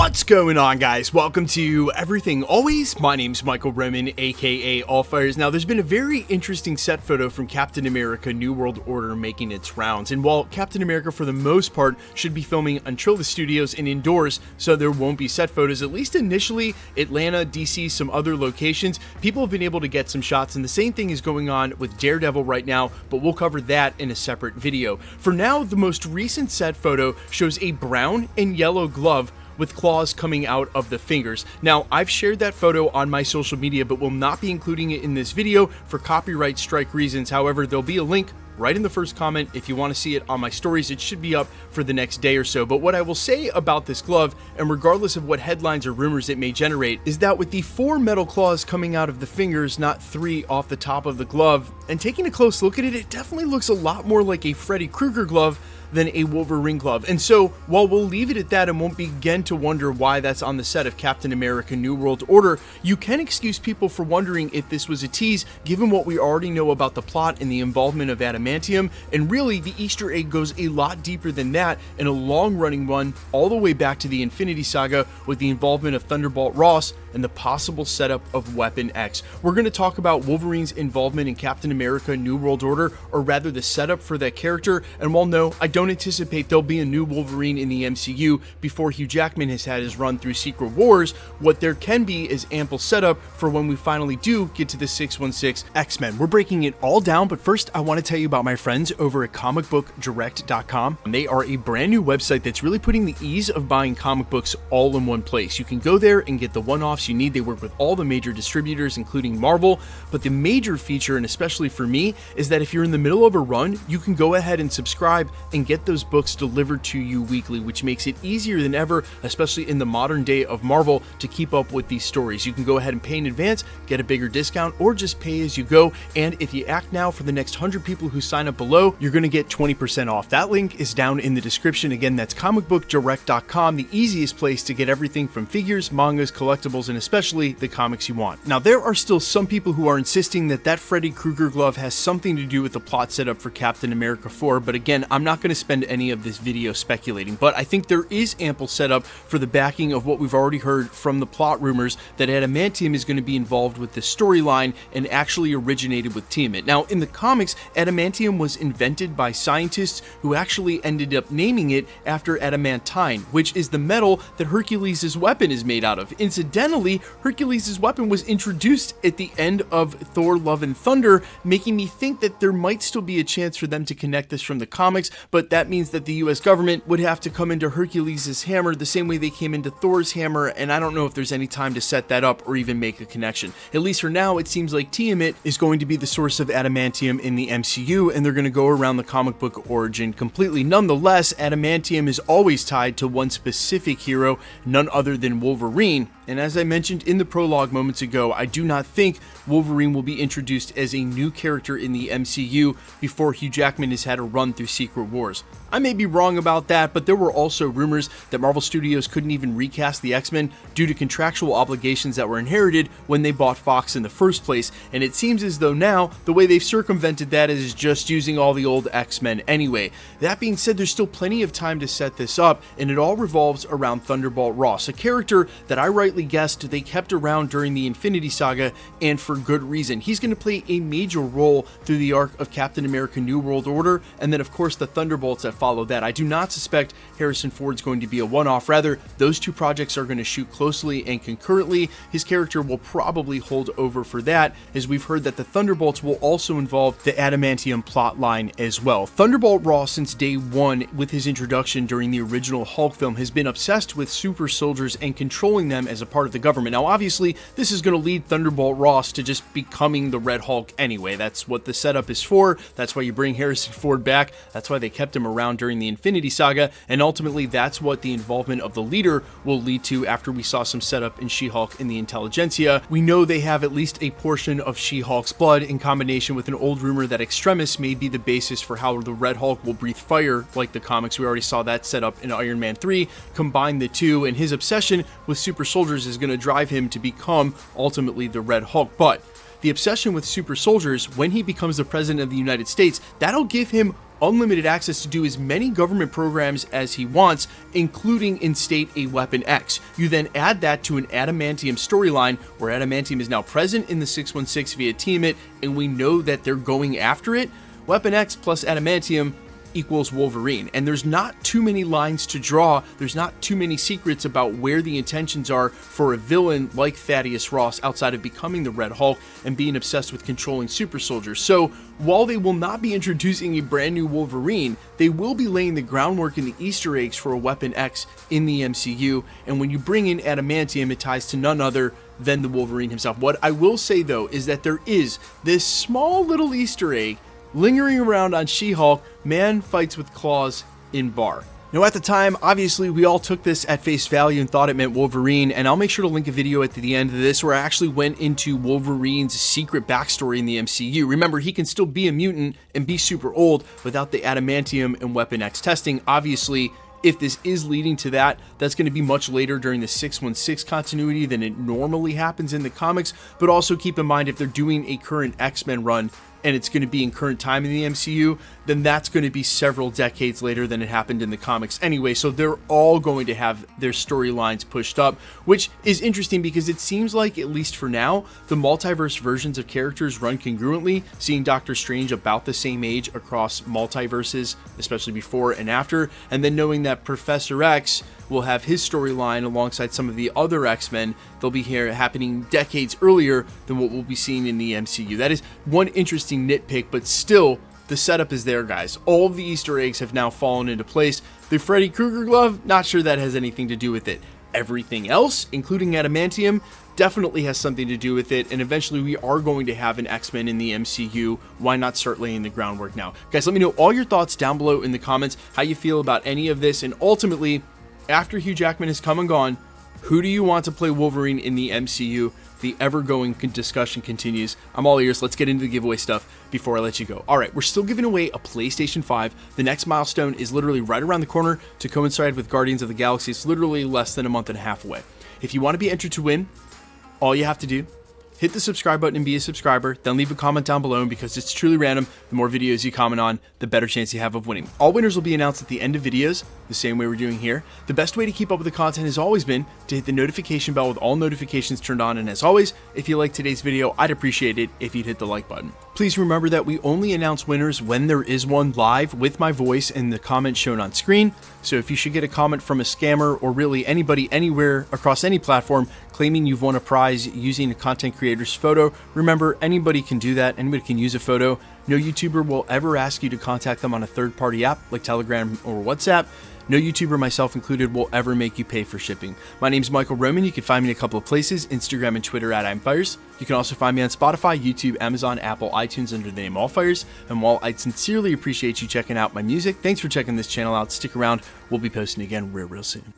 What's going on, guys? Welcome to Everything Always. My name's Michael Roman, aka Allfires. Now, there's been a very interesting set photo from Captain America New World Order making its rounds, and while Captain America for the most part should be filming until the studios and indoors, so there won't be set photos, at least initially, Atlanta, DC, some other locations, people have been able to get some shots, and the same thing is going on with Daredevil right now, but we'll cover that in a separate video. For now, the most recent set photo shows a brown and yellow glove with claws coming out of the fingers. Now, I've shared that photo on my social media, but will not be including it in this video for copyright strike reasons. However, there'll be a link right in the first comment if you want to see it on my stories. It should be up for the next day or so. But what I will say about this glove, and regardless of what headlines or rumors it may generate, is that with the 4 metal claws coming out of the fingers, not 3 off the top of the glove, and taking a close look at it, it definitely looks a lot more like a Freddy Krueger glove than a Wolverine glove. And so, while we'll leave it at that and won't begin to wonder why that's on the set of Captain America New World Order, you can excuse people for wondering if this was a tease, given what we already know about the plot and the involvement of adamantium. And really, the Easter egg goes a lot deeper than that, and a long-running one all the way back to the Infinity Saga with the involvement of Thunderbolt Ross and the possible setup of Weapon X. We're going to talk about Wolverine's involvement in Captain America New World Order, or rather the setup for that character. And while no, I don't anticipate there'll be a new Wolverine in the MCU before Hugh Jackman has had his run through Secret Wars, what there can be is ample setup for when we finally do get to the 616 X-Men. We're breaking it all down, but first I want to tell you about my friends over at comicbookdirect.com. They are a brand new website that's really putting the ease of buying comic books all in one place. You can go there and get the one-offs you need. They work with all the major distributors, including Marvel, but the major feature, and especially for me, is that if you're in the middle of a run, you can go ahead and subscribe and get those books delivered to you weekly, which makes it easier than ever, especially in the modern day of Marvel, to keep up with these stories. You can go ahead and pay in advance, get a bigger discount, or just pay as you go. And if you act now, for the next 100 people who sign up below, you're going to get 20% off. That link is down in the description. Again, that's comicbookdirect.com, the easiest place to get everything from figures, mangas, collectibles, and especially the comics you want. Now, there are still some people who are insisting that that Freddy Krueger glove has something to do with the plot setup for Captain America 4, but again, I'm not going to spend any of this video speculating, but I think there is ample setup for the backing of what we've already heard from the plot rumors, that adamantium is going to be involved with the storyline and actually originated with Tiamat. Now, in the comics, adamantium was invented by scientists who actually ended up naming it after adamantine, which is the metal that Hercules' weapon is made out of. Incidentally, Hercules' weapon was introduced at the end of Thor Love and Thunder, making me think that there might still be a chance for them to connect this from the comics, but that means that the US government would have to come into Hercules' hammer the same way they came into Thor's hammer, and I don't know if there's any time to set that up or even make a connection. At least for now, it seems like Tiamat is going to be the source of adamantium in the MCU, and they're going to go around the comic book origin completely. Nonetheless, adamantium is always tied to one specific hero, none other than Wolverine. And as I mentioned in the prologue moments ago, I do not think Wolverine will be introduced as a new character in the MCU before Hugh Jackman has had a run through Secret Wars. I may be wrong about that, but there were also rumors that Marvel Studios couldn't even recast the X-Men due to contractual obligations that were inherited when they bought Fox in the first place, and it seems as though now the way they've circumvented that is just using all the old X-Men anyway. That being said, there's still plenty of time to set this up, and it all revolves around Thunderbolt Ross, a character that I rightly guessed they kept around during the Infinity Saga, and for good reason. He's going to play a major role through the arc of Captain America New World Order, and then of course the Thunderbolts that follow that. I do not suspect Harrison Ford's going to be a one-off. Rather, those two projects are going to shoot closely and concurrently. His character will probably hold over for that, as we've heard that the Thunderbolts will also involve the adamantium plot line as well. Thunderbolt Ross, since day one with his introduction during the original Hulk film, has been obsessed with super soldiers and controlling them as a part of the government. Now, obviously, this is going to lead Thunderbolt Ross to just becoming the Red Hulk anyway. That's what the setup is for. That's why you bring Harrison Ford back. That's why they kept him around during the Infinity Saga, and ultimately that's what the involvement of the leader will lead to after we saw some setup in She-Hulk in the Intelligentsia. We know they have at least a portion of She-Hulk's blood, in combination with an old rumor that Extremis may be the basis for how the Red Hulk will breathe fire like the comics. We already saw that set up in Iron Man 3. Combine the two, and his obsession with super soldiers is going to drive him to become ultimately the Red Hulk. But the obsession with super soldiers, when he becomes the president of the United States, that'll give him unlimited access to do as many government programs as he wants, including instate a Weapon X. You then add that to an Adamantium storyline, where Adamantium is now present in the 616 via Tiamat, and we know that they're going after it. Weapon X plus Adamantium equals Wolverine, and there's not too many lines to draw. There's not too many secrets about where the intentions are for a villain like Thaddeus Ross outside of becoming the Red Hulk and being obsessed with controlling super soldiers. So while they will not be introducing a brand new Wolverine, they will be laying the groundwork and the Easter eggs for a Weapon X in the MCU, and when you bring in Adamantium, it ties to none other than the Wolverine himself. What I will say though is that there is this small little Easter egg lingering around on She-Hulk, Man Fights with Claws in bar. Now at the time, obviously we all took this at face value and thought it meant Wolverine, and I'll make sure to link a video at the end of this where I actually went into Wolverine's secret backstory in the MCU. Remember, he can still be a mutant and be super old without the Adamantium and Weapon X testing. Obviously, if this is leading to that, that's going to be much later during the 616 continuity than it normally happens in the comics, but also keep in mind if they're doing a current X-Men run and it's going to be in current time in the MCU, then that's going to be several decades later than it happened in the comics anyway. So they're all going to have their storylines pushed up, which is interesting because it seems like, at least for now, the multiverse versions of characters run congruently, seeing Doctor Strange about the same age across multiverses, especially before and after, and then knowing that Professor X will have his storyline alongside some of the other X-Men. They'll be here happening decades earlier than what we'll be seeing in the MCU. That is one interesting nitpick, but still, the setup is there, guys. All of the Easter eggs have now fallen into place. The Freddy Krueger glove, not sure that has anything to do with it. Everything else, including Adamantium, definitely has something to do with it, and eventually we are going to have an X-Men in the MCU. Why not start laying the groundwork now? Guys, let me know all your thoughts down below in the comments, how you feel about any of this, and ultimately, after Hugh Jackman has come and gone, who do you want to play Wolverine in the MCU? The ever-going discussion continues. I'm all ears. Let's get into the giveaway stuff before I let you go. All right, we're still giving away a PlayStation 5. The next milestone is literally right around the corner to coincide with Guardians of the Galaxy. It's literally less than a month and a half away. If you want to be entered to win, all you have to do, hit the subscribe button and be a subscriber, then leave a comment down below, and because it's truly random, the more videos you comment on, the better chance you have of winning. All winners will be announced at the end of videos, the same way we're doing here. The best way to keep up with the content has always been to hit the notification bell with all notifications turned on, and as always, if you liked today's video, I'd appreciate it if you'd hit the like button. Please remember that we only announce winners when there is one live with my voice and the comment shown on screen, so if you should get a comment from a scammer or really anybody anywhere across any platform claiming you've won a prize using a content creator's photo, remember, anybody can do that, anybody can use a photo. No YouTuber will ever ask you to contact them on a third-party app like Telegram or WhatsApp. No YouTuber, myself included, will ever make you pay for shipping. My name's Michael Roman. You can find me in a couple of places, Instagram and Twitter at I'mFires. You can also find me on Spotify, YouTube, Amazon, Apple, iTunes under the name AllFires. And while I'd sincerely appreciate you checking out my music, thanks for checking this channel out. Stick around. We'll be posting again real soon.